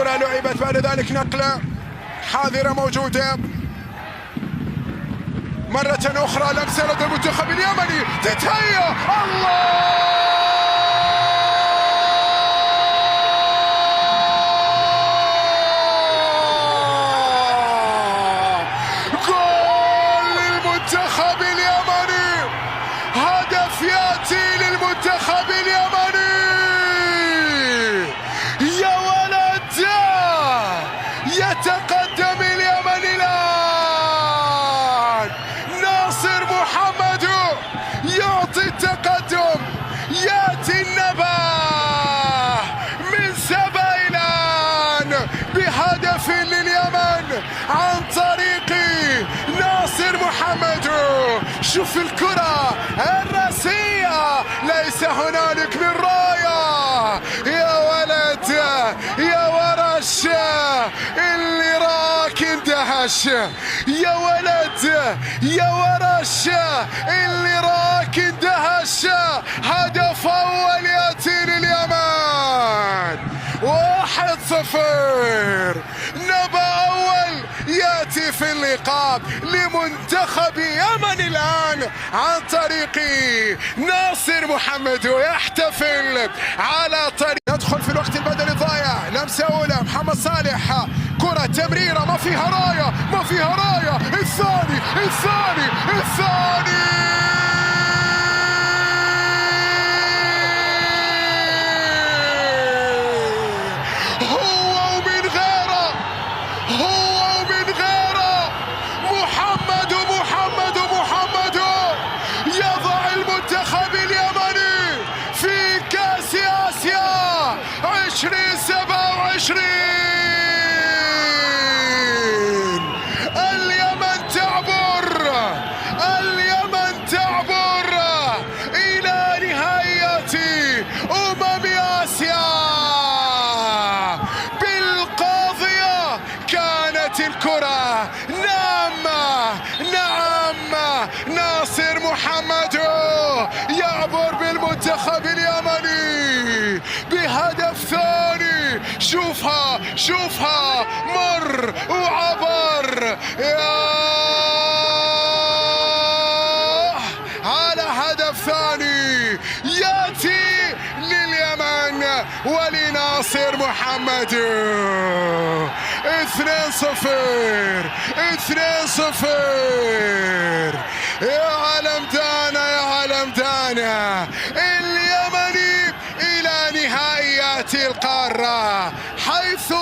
كرة لعبت بعد ذلك نقلة حاضرة موجودة مرة أخرى، لمسة لدى المنتخب اليمني تتهيأ. الله جول للمنتخب اليمني، هدف يأتي للمنتخب اليمني. يا ولد يتقدم اليمن الآن، ناصر محمد يعطي التقدم، يأتي النباه من سبايلان بهدف لليمن عن طريق ناصر محمد. شوف الكرة الرأسية، ليس هنالك من راية. يا ولد يا ورش اللي راك اندهش، يا ولد يا ورش اللي راك اندهش. هدف أول يأتي لليمن، 1-0. نبأ أول يأتي في اللقاء لمنتخب يمن الآن عن طريق ناصر محمد، ويحتفل على طريق يدخل في الوقت البدني الضايع. لمسة أولى محمد صالح، كرة تمريرة ما فيها راية، ما فيها راية. الثاني الثاني الثاني محمد يضع المنتخب اليمني في كأس آسيا 2027. اليمن تعبر إلى نهاية آسيا. بالقاضية كانت الكرة. نعم ناصر محمد يعبر بالمنتخب اليمني بهدف ثاني. شوفها مر وعبر. على هدف ثاني يأتي لليمن ولناصر محمد. 2-0. يا علم دانا اليمني إلى نهائيات القارة.